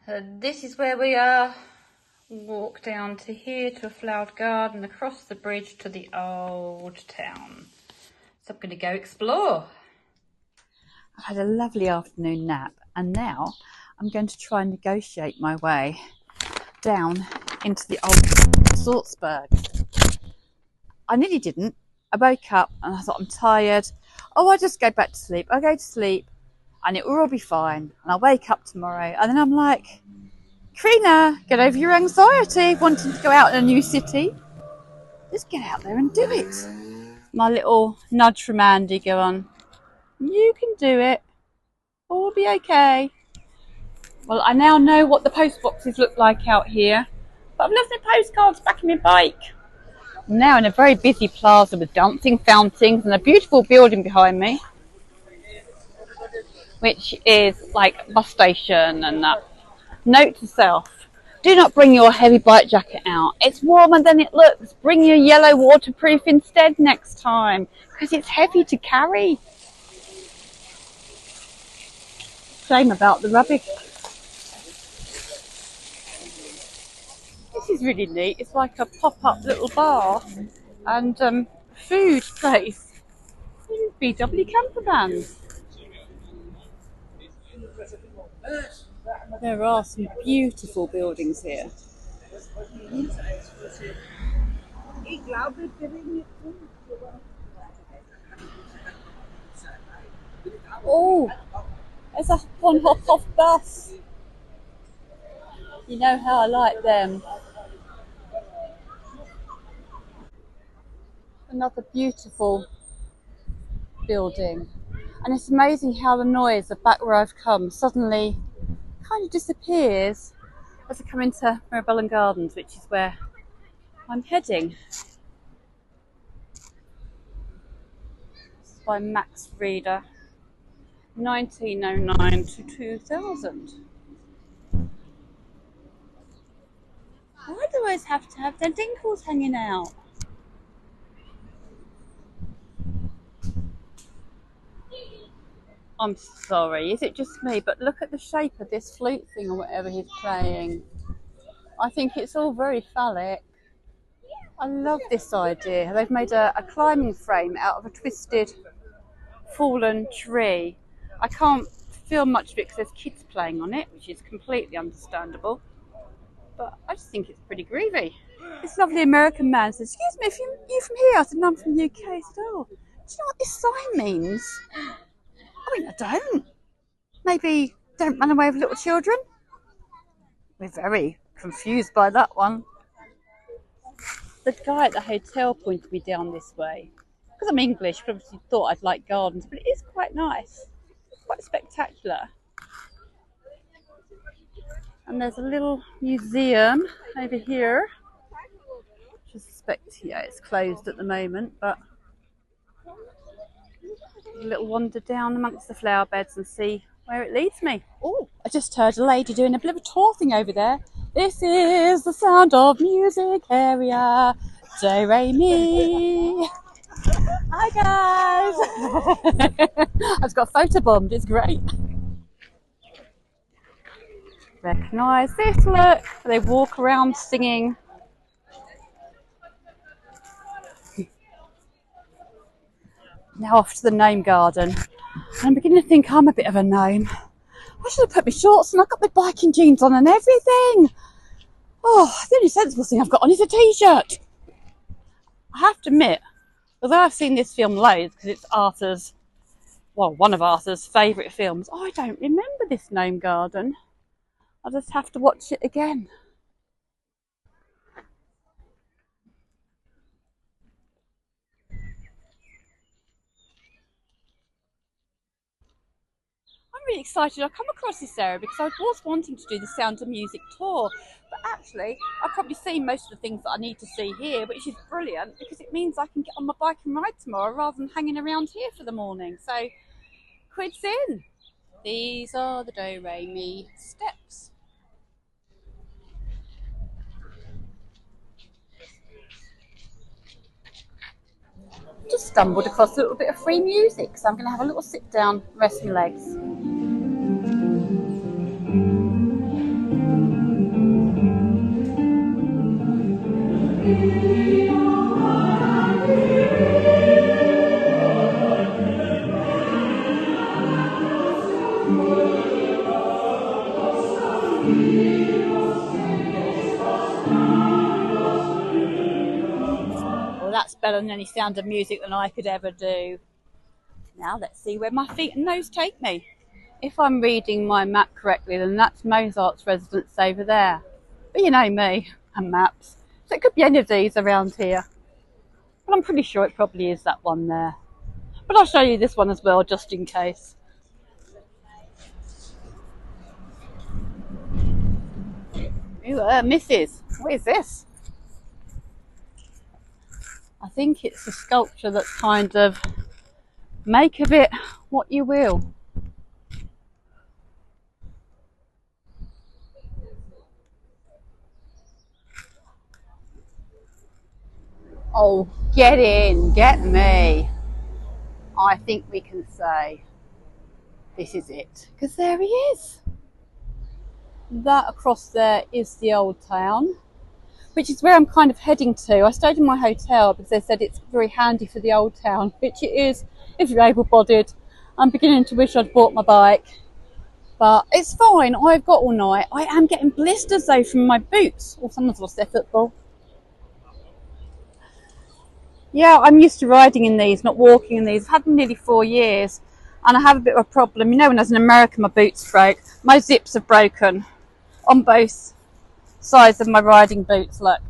This is where we are. Walk down to here to a flowered garden, across the bridge to the old town. So I'm going to go explore. I've had a lovely afternoon nap and now I'm going to try and negotiate my way down into the old Salzburg. I nearly didn't. I woke up and I thought, I'm tired. Oh, I'll just go back to sleep. I'll go to sleep and it will all be fine. And I'll wake up tomorrow. And then I'm like, Karina, get over your anxiety wanting to go out in a new city. Just get out there and do it. My little nudge from Andy go on. You can do it. All will be okay. Well, I now know what the post boxes look like out here. But I've left my postcards back in my bike. I'm now in a very busy plaza with dancing fountains and a beautiful building behind me, which is like bus station and that. Note to self, do not bring your heavy bike jacket out. It's warmer than it looks. Bring your yellow waterproof instead next time because it's heavy to carry. Shame about the rubbish. This is really neat. It's like a pop-up little bar and food place in VW camper vans. There are some beautiful buildings here. Oh, there's a one hop-off bus. You know how I like them. Another beautiful building. And it's amazing how the noise of back where I've come suddenly kind of disappears as I come into Mirabell Gardens, which is where I'm heading. This is by Max Reader, 1909 to 2000. Why do I always have to have their dinkles hanging out? I'm sorry, is it just me? But look at the shape of this flute thing or whatever he's playing. I think it's all very phallic. I love this idea. They've made a climbing frame out of a twisted, fallen tree. I can't feel much of it because there's kids playing on it, which is completely understandable. But I just think it's pretty groovy. This lovely American man says, excuse me, if you're from here? I said, no, I'm from the UK. He said, oh, do you know what this sign means? I mean, I don't. Maybe don't run away with little children. We're very confused by that one. The guy at the hotel pointed me down this way. Because I'm English, I obviously thought I'd like gardens, but it is quite nice. Quite spectacular. And there's a little museum over here. I suspect, yeah, it's closed at the moment, but a little wander down amongst the flower beds and see where it leads me. Oh, I just heard a lady doing a bit of a tour thing over there. This is the Sound of Music area. Do, re, mi. Hi guys. I just got photobombed. It's great. Recognise this, look. They walk around singing. Now off to the gnome garden. I'm beginning to think I'm a bit of a gnome. I should have put my shorts on. I've got my biking jeans on and everything. Oh, the only sensible thing I've got on is a t-shirt. I have to admit, although I've seen this film loads because it's Arthur's, well, one of Arthur's favourite films, I don't remember this gnome garden. I'll just have to watch it again. I'm really excited I've come across this area because I was wanting to do the Sound of Music tour, but actually I've probably seen most of the things that I need to see here, which is brilliant because it means I can get on my bike and ride tomorrow rather than hanging around here for the morning. So, quids in. These are the do, re, mi steps. Just stumbled across a little bit of free music, so I'm going to have a little sit down, rest my legs. Well, that's better than any sound of music than I could ever do. Now let's see where my feet and nose take me. If I'm reading my map correctly, then that's Mozart's residence over there. But you know me and maps. So it could be any of these around here. But I'm pretty sure it probably is that one there. But I'll show you this one as well, just in case. Ooh, missus, what is this? I think it's a sculpture that's kind of, make of it what you will. Oh, get in, get me. I think we can say this is it, because there he is. That across there is the old town, which is where I'm kind of heading to. I stayed in my hotel because they said it's very handy for the old town, which it is if you're able-bodied. I'm beginning to wish I'd bought my bike, but it's fine. I've got all night. I am getting blisters though from my boots. Or someone's lost their football. Yeah, I'm used to riding in these, not walking in these. I've had them nearly 4 years, and I have a bit of a problem. You know, when I was in America, my boots broke. My zips have broken on both sides of my riding boots. Look.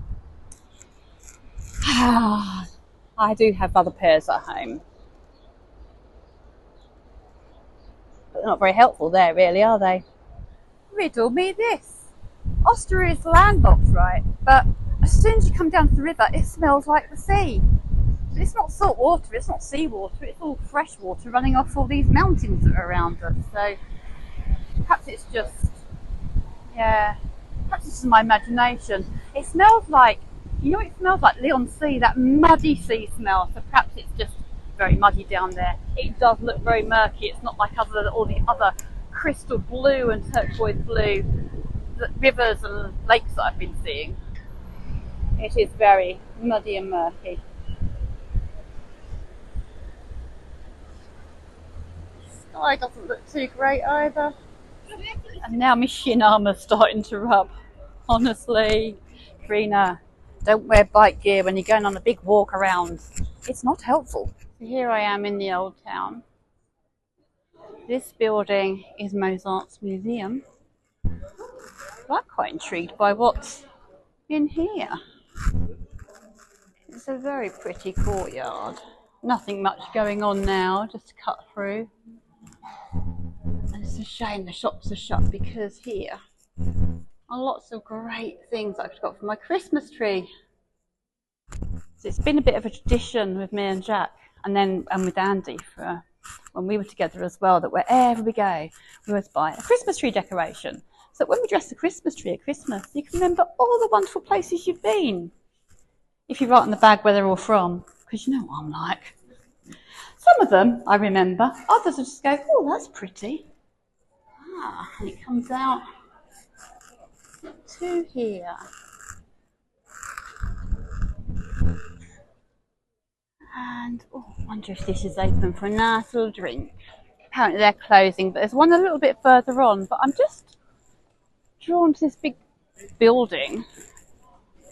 I do have other pairs at home. But they're not very helpful there, really, are they? Riddle me this. Austria is landlocked, right? But as soon as you come down to the river, it smells like the sea. But it's not salt water, it's not seawater, it's all fresh water running off all these mountains that are around us. So perhaps it's just, yeah, perhaps it's just my imagination. It smells like, you know, it smells like Leon Sea, that muddy sea smell. So perhaps it's just very muddy down there. It does look very murky. It's not like all the other crystal blue and turquoise blue rivers and lakes that I've been seeing. It is very muddy and murky. Sky doesn't look too great either. And now my shin armour's starting to rub. Honestly, Karina, don't wear bike gear when you're going on a big walk around. It's not helpful. So here I am in the old town. This building is Mozart's museum. I'm quite intrigued by what's in here. It's a very pretty courtyard. Nothing much going on now, just cut through. And it's a shame the shops are shut because here are lots of great things I've got for my Christmas tree. So it's been a bit of a tradition with me and Jack, and with Andy for when we were together as well, that wherever we go, we always buy a Christmas tree decoration. So when we dress the Christmas tree at Christmas, you can remember all the wonderful places you've been. If you write on the bag where they're all from, because you know what I'm like. Some of them I remember, others I just go, oh, that's pretty. And it comes out to here. And I wonder if this is open for a nice little drink. Apparently they're closing, but there's one a little bit further on. But I'm just drawn to this big building.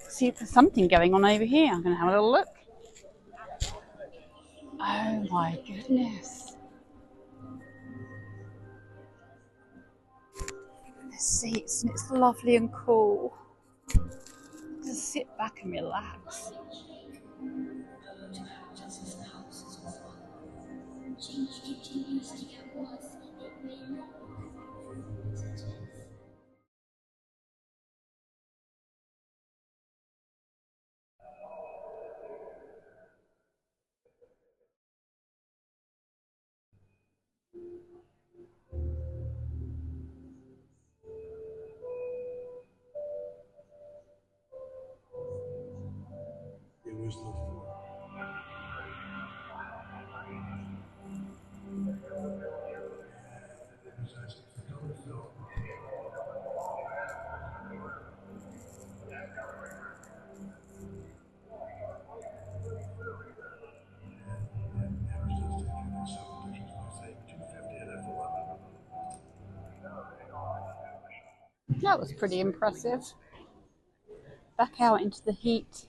See if there's something going on over here. I'm going to have a little look. Oh my goodness. The seats, and it's lovely and cool. Just sit back and relax. That was pretty impressive. Back out into the heat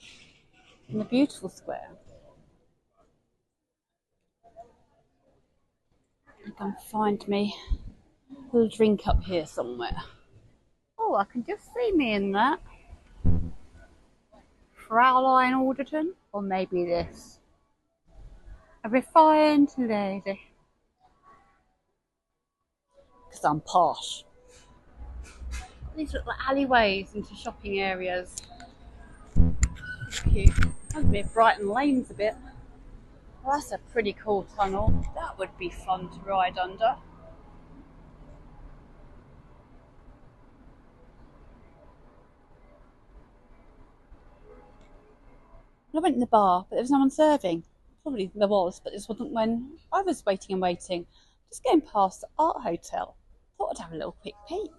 in the beautiful square. I can find me a little drink up here somewhere. Oh, I can just see me in that. Fraulein Alderton, or maybe this. A refined lady. Because I'm posh. These little alleyways into shopping areas. It's cute. That's a bit Brighton Lanes a bit. Well, that's a pretty cool tunnel. That would be fun to ride under. I went in the bar, but there was no one serving. Probably there was, but this wasn't when I was waiting and waiting. Just going past the Art Hotel. Thought I'd have a little quick peek.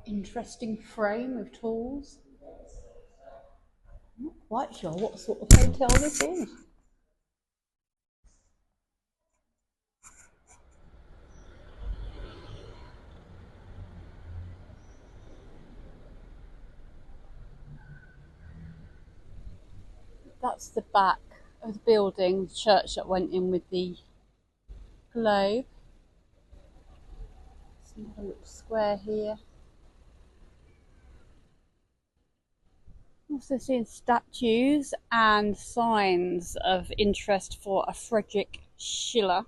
Interesting frame with tools. I'm not quite sure what sort of hotel this is. That's the back of the building, the church that went in with the globe. There's another little square here. Also seeing statues and signs of interest for a Friedrich Schiller.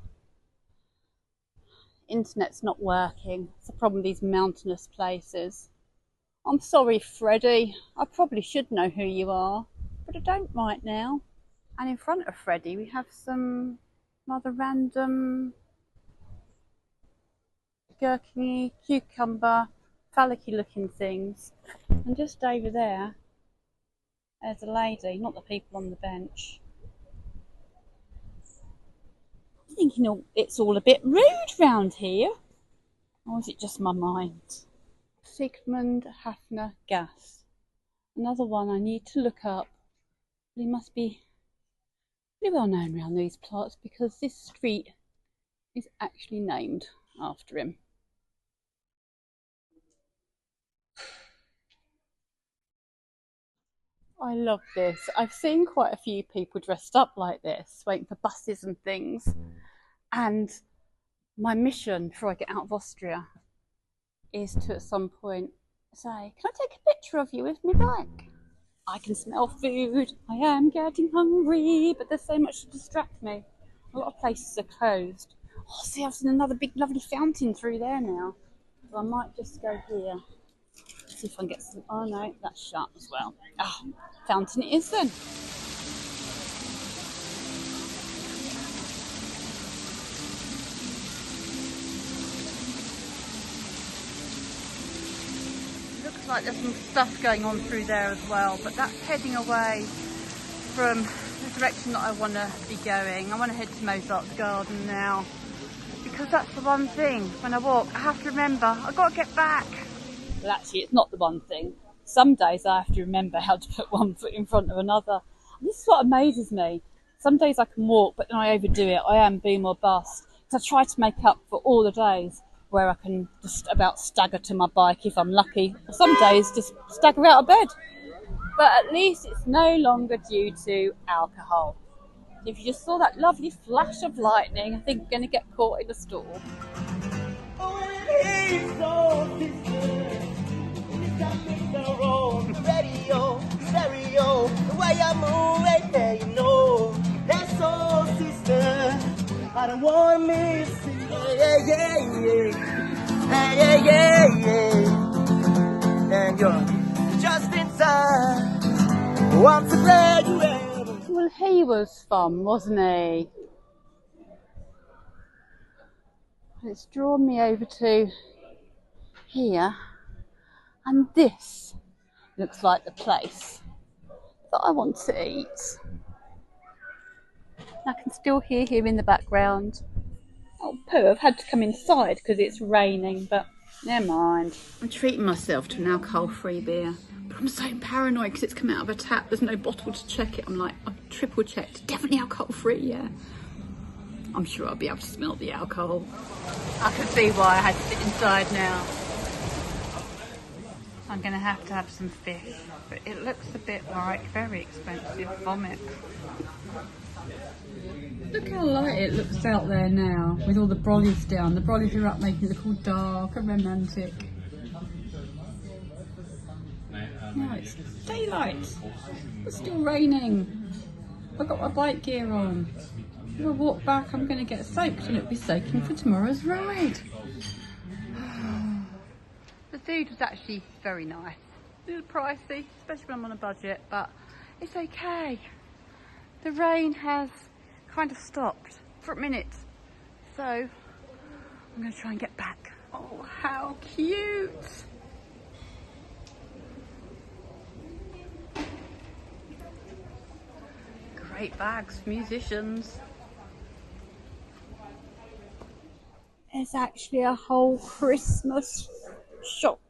Internet's not working. It's a problem with these mountainous places. I'm sorry, Freddie. I probably should know who you are, but I don't right now. And in front of Freddie, we have some rather random gherkiny, cucumber, phallic-y looking things. And just over there, there's a lady, not the people on the bench. I'm thinking it's all a bit rude round here. Or is it just my mind? Sigmund Hafner Gas. Another one I need to look up. He must be pretty well known around these parts because this street is actually named after him. I love this. I've seen quite a few people dressed up like this, waiting for buses and things. And my mission before I get out of Austria is to at some point say, can I take a picture of you with me bike? I can smell food. I am getting hungry, but there's so much to distract me. A lot of places are closed. Oh, see, I've seen another big lovely fountain through there now. So I might just go here. See if I can get some. Oh no, that's shut as well. Ah, fountain it is then. Looks like there's some stuff going on through there as well, but that's heading away from the direction that I want to be going. I want to head to Mozart's garden now, because that's the one thing when I walk I have to remember I've got to get back. Well, actually it's not the one thing. Some days I have to remember how to put one foot in front of another. And this is what amazes me. Some days I can walk, but then I overdo it. I am boom or bust. Because I try to make up for all the days where I can just about stagger to my bike if I'm lucky. Or some days just stagger out of bed. But at least it's no longer due to alcohol. If you just saw that lovely flash of lightning, I think you're going to get caught in a storm. Radio, stereo, the way I move, hey, you know, that's so, sister. I don't want to miss it. Yeah, yeah, yeah, yeah, yeah, yeah. And you're just inside. Want to play you ever. Well, he was fun, wasn't he? It's drawn me over to here, and this looks like the place that I want to eat. I can still hear him in the background. Oh, poo, I've had to come inside because it's raining, but never mind. I'm treating myself to an alcohol-free beer, but I'm so paranoid because it's come out of a tap. There's no bottle to check it. I'm like, I've triple checked. Definitely alcohol-free, yeah. I'm sure I'll be able to smell the alcohol. I can see why I had to sit inside now. I'm going to have some fish, but it looks a bit like very expensive vomit. Look how light it looks out there now, with all the brollies down. The brollies are up, making it look all dark and romantic. Now it's daylight. It's still raining. I've got my bike gear on. If I walk back, I'm going to get soaked, and it'll be soaking for tomorrow's ride. The food was actually very nice. A little pricey, especially when I'm on a budget, but it's okay. The rain has kind of stopped for a minute, so I'm going to try and get back. Oh, how cute! Great bags for musicians. There's actually a whole Christmas shop.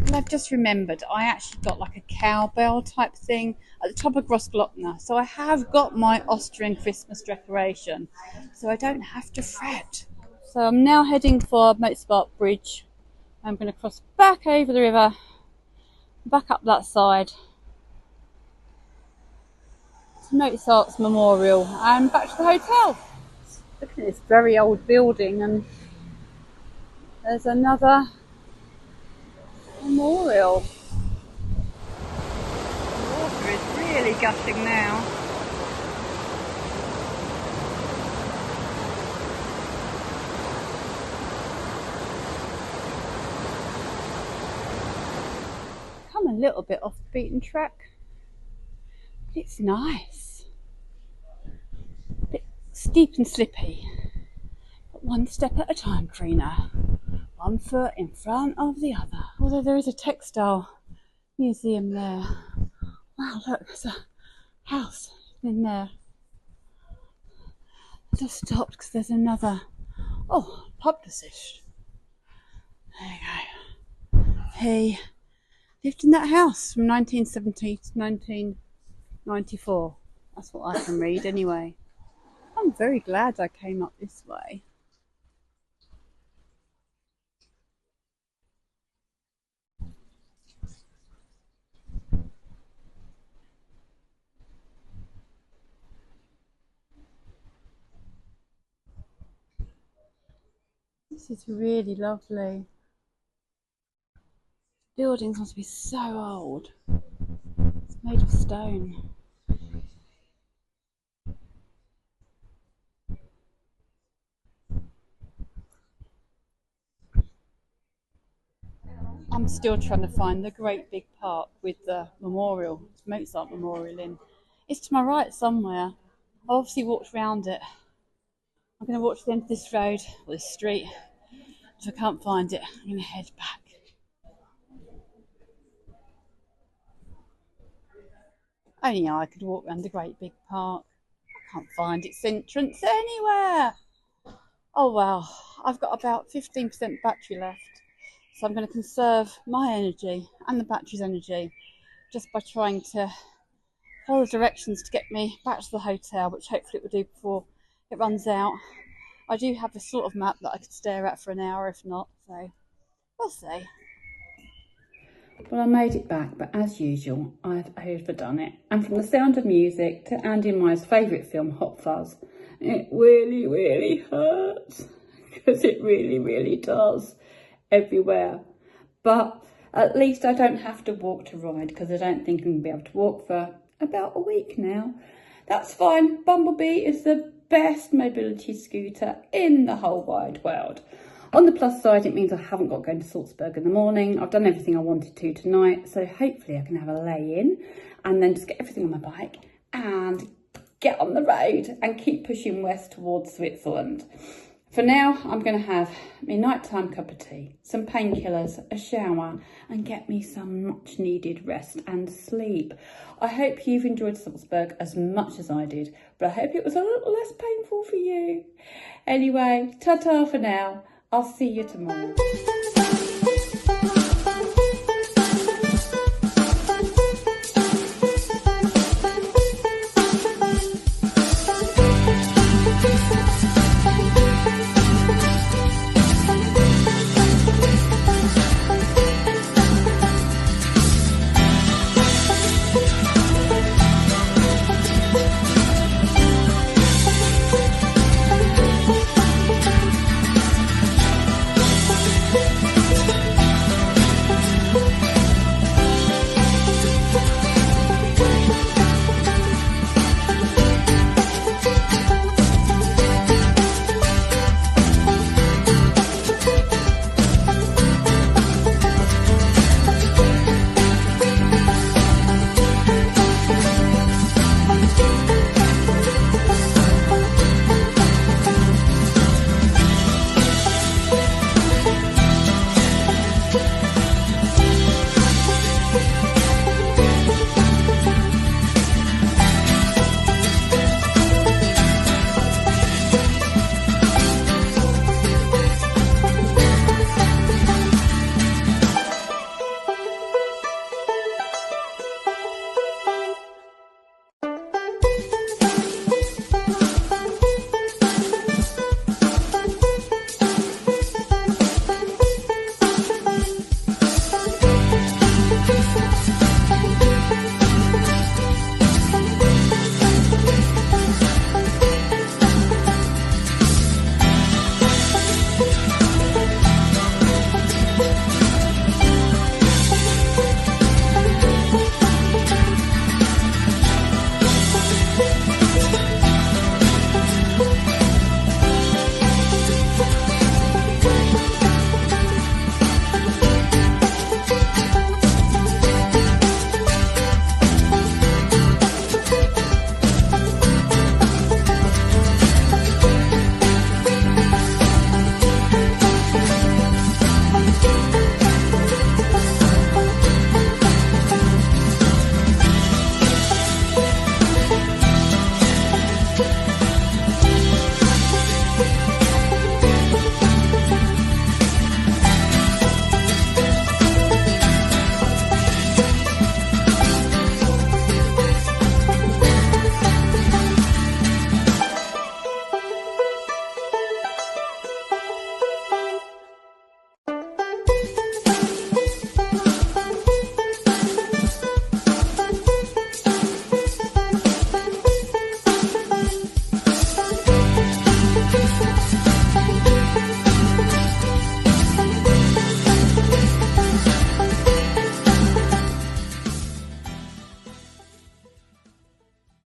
And I've just remembered I actually got like a cowbell type thing at the top of Grossglockner. So I have got my Austrian Christmas decoration, so I don't have to fret. So I'm now heading for Mozart Bridge. I'm going to cross back over the river, back up that side to Mozart's Memorial and back to the hotel. Look at this very old building, and there's another memorial. The water is really gushing now. Come a little bit off the beaten track, but it's nice. A bit steep and slippy, but one step at a time, Trina. One foot in front of the other. Although there is a textile museum there. Wow, look, there's a house in there. I just stopped because there's another, publicist. There you go. He lived in that house from 1970 to 1994. That's what I can read anyway. I'm very glad I came up this way. This is really lovely. Buildings must be so old. It's made of stone. I'm still trying to find the great big park with the memorial, Mozart Memorial in. It's to my right somewhere. I obviously walked around it. I'm going to walk to the end of this road, or this street. If I can't find it, I'm going to head back. Only I could walk around the great big park. I can't find its entrance anywhere. Oh well, I've got about 15% battery left. So I'm going to conserve my energy and the battery's energy just by trying to follow the directions to get me back to the hotel, which hopefully it will do before it runs out. I do have a sort of map that I could stare at for an hour if not, so we'll see. Well, I made it back, but as usual, I've overdone it. And from the sound of music to Andy and Maya's favourite film, Hot Fuzz, it really, really hurts. Because it really, really does. Everywhere. But at least I don't have to walk to ride, because I don't think I'm going to be able to walk for about a week now. That's fine. Bumblebee is the best mobility scooter in the whole wide world. On the plus side, it means I haven't got to go to Salzburg in the morning. I've done everything I wanted to tonight, so hopefully I can have a lay-in and then just get everything on my bike and get on the road and keep pushing west towards Switzerland. For now, I'm going to have my nighttime cup of tea, some painkillers, a shower, and get me some much needed rest and sleep. I hope you've enjoyed Salzburg as much as I did, but I hope it was a little less painful for you. Anyway, ta-ta for now. I'll see you tomorrow.